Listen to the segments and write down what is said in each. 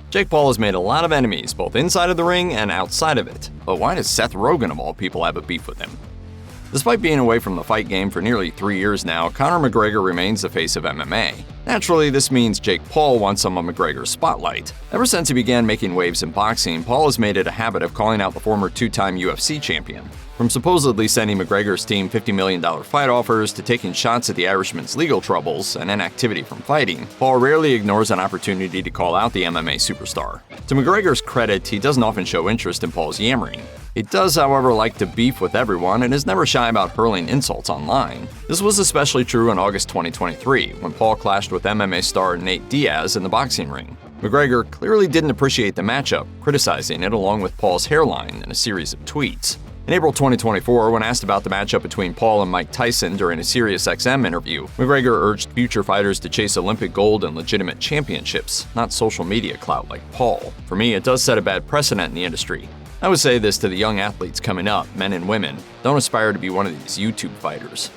Jake Paul has made a lot of enemies, both inside of the ring and outside of it. But why does Seth Rogen, of all people, have a beef with him? Despite being away from the fight game for nearly 3 years now, Conor McGregor remains the face of MMA. Naturally, this means Jake Paul wants some of McGregor's spotlight. Ever since he began making waves in boxing, Paul has made it a habit of calling out the former two-time UFC champion. From supposedly sending McGregor's team $50 million fight offers to taking shots at the Irishman's legal troubles and inactivity from fighting, Paul rarely ignores an opportunity to call out the MMA superstar. To McGregor's credit, he doesn't often show interest in Paul's yammering. He does, however, like to beef with everyone and is never shy about hurling insults online. This was especially true in August 2023, when Paul clashed with MMA star Nate Diaz in the boxing ring. McGregor clearly didn't appreciate the matchup, criticizing it along with Paul's hairline in a series of tweets. In April 2024, when asked about the matchup between Paul and Mike Tyson during a SiriusXM interview, McGregor urged future fighters to chase Olympic gold and legitimate championships, not social media clout like Paul. For me, it does set a bad precedent in the industry. I would say this to the young athletes coming up, men and women: don't aspire to be one of these YouTube fighters.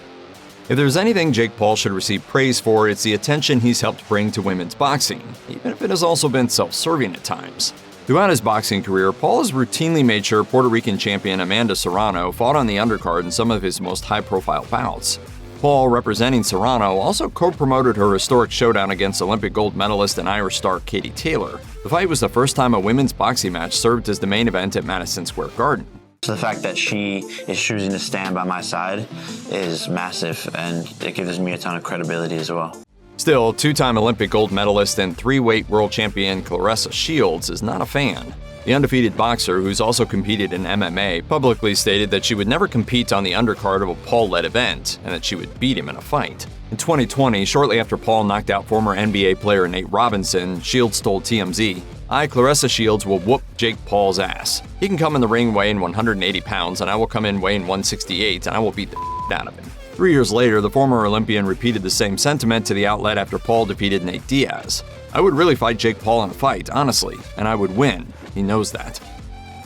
If there's anything Jake Paul should receive praise for, it's the attention he's helped bring to women's boxing, even if it has also been self-serving at times. Throughout his boxing career, Paul has routinely made sure Puerto Rican champion Amanda Serrano fought on the undercard in some of his most high-profile bouts. Paul, representing Serrano, also co-promoted her historic showdown against Olympic gold medalist and Irish star Katie Taylor. The fight was the first time a women's boxing match served as the main event at Madison Square Garden. So the fact that she is choosing to stand by my side is massive, and it gives me a ton of credibility as well. Still, two-time Olympic gold medalist and three-weight world champion Claressa Shields is not a fan. The undefeated boxer, who's also competed in MMA, publicly stated that she would never compete on the undercard of a Paul-led event and that she would beat him in a fight. In 2020, shortly after Paul knocked out former NBA player Nate Robinson, Shields told TMZ, "I, Claressa Shields, will whoop Jake Paul's ass. He can come in the ring weighing 180 pounds and I will come in weighing 168 and I will beat the out of him." 3 years later, the former Olympian repeated the same sentiment to the outlet after Paul defeated Nate Diaz. "I would really fight Jake Paul in a fight, honestly, and I would win. He knows that."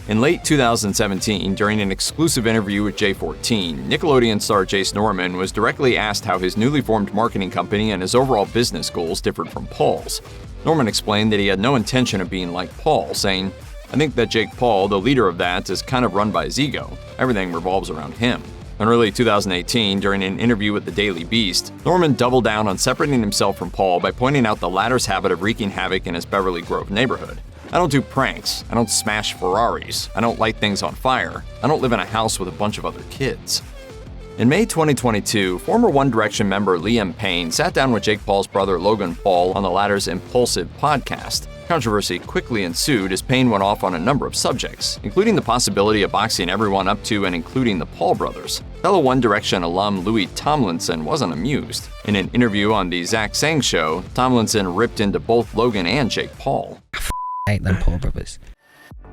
In late 2017, during an exclusive interview with J14, Nickelodeon star Jace Norman was directly asked how his newly formed marketing company and his overall business goals differed from Paul's. Norman explained that he had no intention of being like Paul, saying, "I think that Jake Paul, the leader of that, is kind of run by his ego. Everything revolves around him." In early 2018, during an interview with the Daily Beast, Norman doubled down on separating himself from Paul by pointing out the latter's habit of wreaking havoc in his Beverly Grove neighborhood. "I don't do pranks. I don't smash Ferraris. I don't light things on fire. I don't live in a house with a bunch of other kids." In May 2022, former One Direction member Liam Payne sat down with Jake Paul's brother Logan Paul on the latter's Impulsive podcast. Controversy quickly ensued as Payne went off on a number of subjects, including the possibility of boxing everyone up to and including the Paul brothers. Fellow One Direction alum Louis Tomlinson wasn't amused. In an interview on the Zach Sang Show, Tomlinson ripped into both Logan and Jake Paul. I hate them Paul brothers.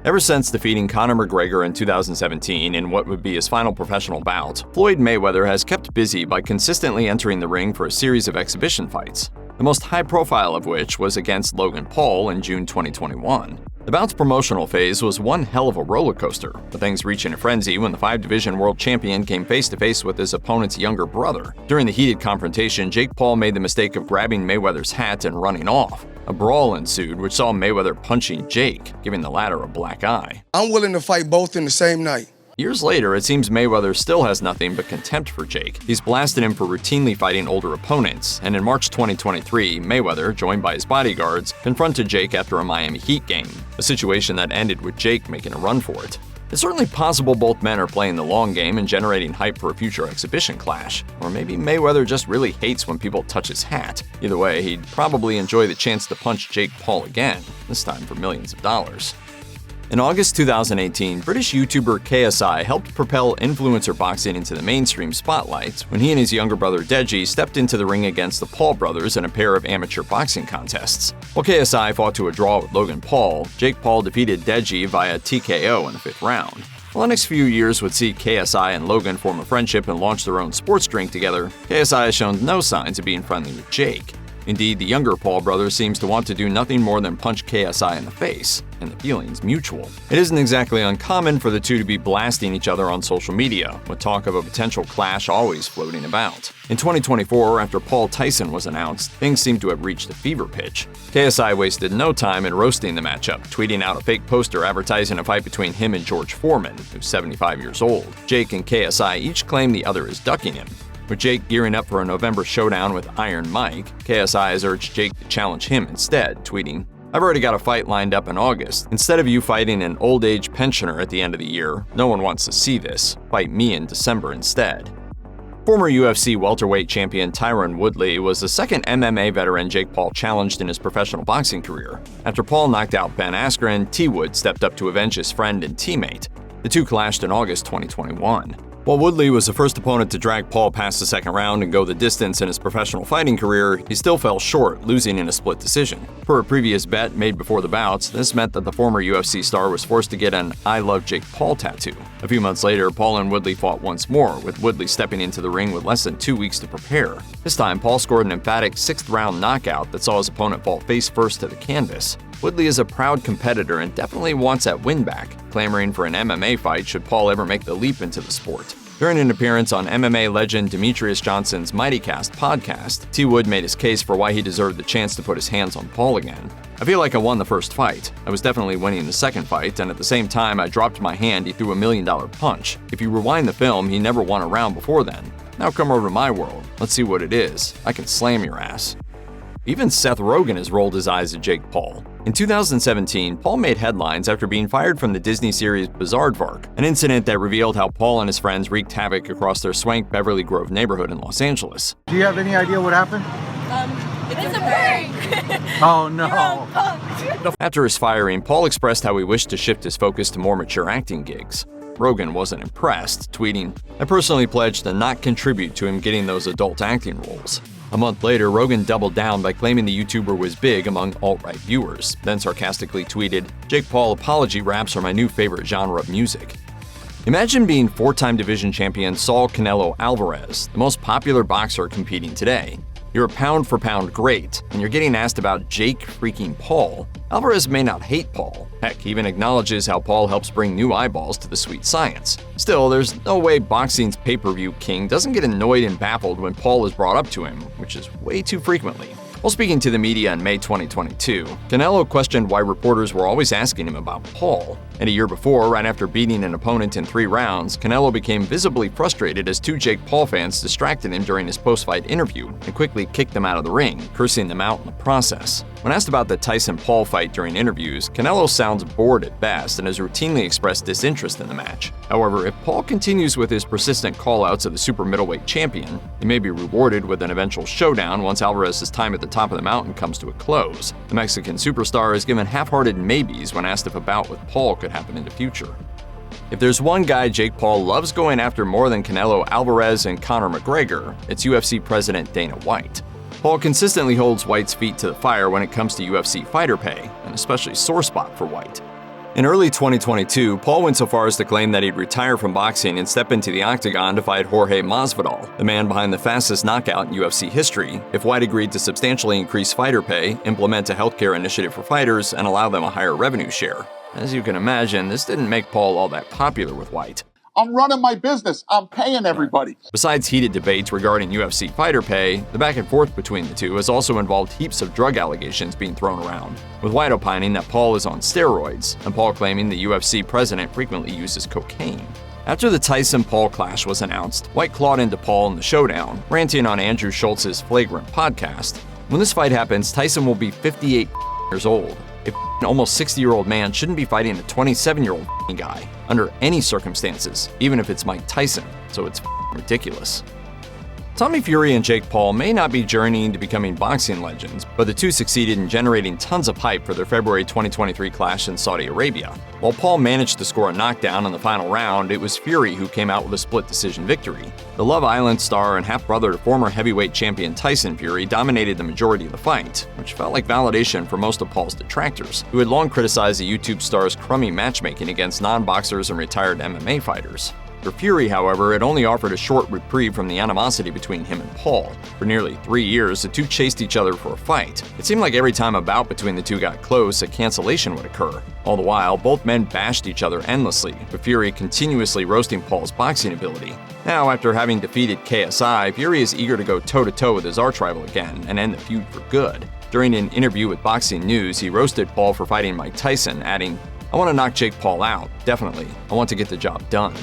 Ever since defeating Conor McGregor in 2017 in what would be his final professional bout, Floyd Mayweather has kept busy by consistently entering the ring for a series of exhibition fights, the most high-profile of which was against Logan Paul in June 2021. The bout's promotional phase was one hell of a roller coaster, with things reaching a frenzy when the 5-division world champion came face-to-face with his opponent's younger brother. During the heated confrontation, Jake Paul made the mistake of grabbing Mayweather's hat and running off. A brawl ensued, which saw Mayweather punching Jake, giving the latter a black eye. "I'm willing to fight both in the same night." Years later, it seems Mayweather still has nothing but contempt for Jake. He's blasted him for routinely fighting older opponents, and in March 2023, Mayweather, joined by his bodyguards, confronted Jake after a Miami Heat game, a situation that ended with Jake making a run for it. It's certainly possible both men are playing the long game and generating hype for a future exhibition clash, or maybe Mayweather just really hates when people touch his hat. Either way, he'd probably enjoy the chance to punch Jake Paul again, this time for millions of dollars. In August 2018, British YouTuber KSI helped propel influencer boxing into the mainstream spotlight when he and his younger brother Deji stepped into the ring against the Paul brothers in a pair of amateur boxing contests. While KSI fought to a draw with Logan Paul, Jake Paul defeated Deji via TKO in the 5th round. While the next few years would see KSI and Logan form a friendship and launch their own sports drink together, KSI has shown no signs of being friendly with Jake. Indeed, the younger Paul brother seems to want to do nothing more than punch KSI in the face, and the feeling's mutual. It isn't exactly uncommon for the two to be blasting each other on social media, with talk of a potential clash always floating about. In 2024, after Paul Tyson was announced, things seemed to have reached a fever pitch. KSI wasted no time in roasting the matchup, tweeting out a fake poster advertising a fight between him and George Foreman, who's 75 years old. Jake and KSI each claim the other is ducking him. With Jake gearing up for a November showdown with Iron Mike, KSI has urged Jake to challenge him instead, tweeting, "I've already got a fight lined up in August. Instead of you fighting an old-age pensioner at the end of the year, no one wants to see this. Fight me in December instead." Former UFC welterweight champion Tyron Woodley was the second MMA veteran Jake Paul challenged in his professional boxing career. After Paul knocked out Ben Askren, T. Wood stepped up to avenge his friend and teammate. The two clashed in August 2021. While Woodley was the first opponent to drag Paul past the second round and go the distance in his professional fighting career, he still fell short, losing in a split decision. Per a previous bet made before the bouts, this meant that the former UFC star was forced to get an "I Love Jake Paul" tattoo. A few months later, Paul and Woodley fought once more, with Woodley stepping into the ring with less than 2 weeks to prepare. This time, Paul scored an emphatic 6th-round knockout that saw his opponent fall face first to the canvas. Woodley is a proud competitor and definitely wants that win back, clamoring for an MMA fight should Paul ever make the leap into the sport. During an appearance on MMA legend Demetrius Johnson's MightyCast podcast, T. Wood made his case for why he deserved the chance to put his hands on Paul again. "I feel like I won the first fight. I was definitely winning the second fight, and at the same time I dropped my hand, he threw $1 million punch. If you rewind the film, he never won a round before then. Now come over to my world. Let's see what it is. I can slam your ass." Even Seth Rogen has rolled his eyes at Jake Paul. In 2017, Paul made headlines after being fired from the Disney series Bizaardvark, an incident that revealed how Paul and his friends wreaked havoc across their swank Beverly Grove neighborhood in Los Angeles. Do you have any idea what happened? It's a prank. Oh no. After his firing, Paul expressed how he wished to shift his focus to more mature acting gigs. Rogen wasn't impressed, tweeting, "I personally pledged to not contribute to him getting those adult acting roles." A month later, Rogen doubled down by claiming the YouTuber was big among alt-right viewers, then sarcastically tweeted, "Jake Paul apology raps are my new favorite genre of music." Imagine being 4-time division champion Saul Canelo Alvarez, the most popular boxer competing today. You're a pound-for-pound great, and you're getting asked about Jake freaking Paul. Alvarez may not hate Paul. Heck, he even acknowledges how Paul helps bring new eyeballs to the sweet science. Still, there's no way boxing's pay-per-view king doesn't get annoyed and baffled when Paul is brought up to him, which is way too frequently. While speaking to the media in May 2022, Canelo questioned why reporters were always asking him about Paul. And a year before, right after beating an opponent in 3 rounds, Canelo became visibly frustrated as 2 Jake Paul fans distracted him during his post-fight interview and quickly kicked them out of the ring, cursing them out in the process. When asked about the Tyson-Paul fight during interviews, Canelo sounds bored at best and has routinely expressed disinterest in the match. However, if Paul continues with his persistent call-outs of the super middleweight champion, he may be rewarded with an eventual showdown once Alvarez's time at the top of the mountain comes to a close. The Mexican superstar is given half-hearted maybes when asked if a bout with Paul could happen in the future. If there's one guy Jake Paul loves going after more than Canelo Alvarez and Conor McGregor, it's UFC President Dana White. Paul consistently holds White's feet to the fire when it comes to UFC fighter pay, an especially sore spot for White. In early 2022, Paul went so far as to claim that he'd retire from boxing and step into the octagon to fight Jorge Masvidal, the man behind the fastest knockout in UFC history, if White agreed to substantially increase fighter pay, implement a healthcare initiative for fighters, and allow them a higher revenue share. As you can imagine, this didn't make Paul all that popular with White. I'm running my business. I'm paying everybody. Besides heated debates regarding UFC fighter pay, the back and forth between the two has also involved heaps of drug allegations being thrown around, with White opining that Paul is on steroids, and Paul claiming the UFC president frequently uses cocaine. After the Tyson-Paul clash was announced, White clawed into Paul in the showdown, ranting on Andrew Schultz's Flagrant podcast. When this fight happens, Tyson will be 58 years old. An almost 60-year-old man shouldn't be fighting a 27-year-old guy under any circumstances, even if it's Mike Tyson, so it's ridiculous. Tommy Fury and Jake Paul may not be journeying to becoming boxing legends, but the two succeeded in generating tons of hype for their February 2023 clash in Saudi Arabia. While Paul managed to score a knockdown in the final round, it was Fury who came out with a split decision victory. The Love Island star and half-brother to former heavyweight champion Tyson Fury dominated the majority of the fight, which felt like validation for most of Paul's detractors, who had long criticized the YouTube star's crummy matchmaking against non-boxers and retired MMA fighters. For Fury, however, it only offered a short reprieve from the animosity between him and Paul. For nearly 3 years, the two chased each other for a fight. It seemed like every time a bout between the two got close, a cancellation would occur. All the while, both men bashed each other endlessly, with Fury continuously roasting Paul's boxing ability. Now, after having defeated KSI, Fury is eager to go toe-to-toe with his arch-rival again and end the feud for good. During an interview with Boxing News, he roasted Paul for fighting Mike Tyson, adding, "I want to knock Jake Paul out, definitely. I want to get the job done."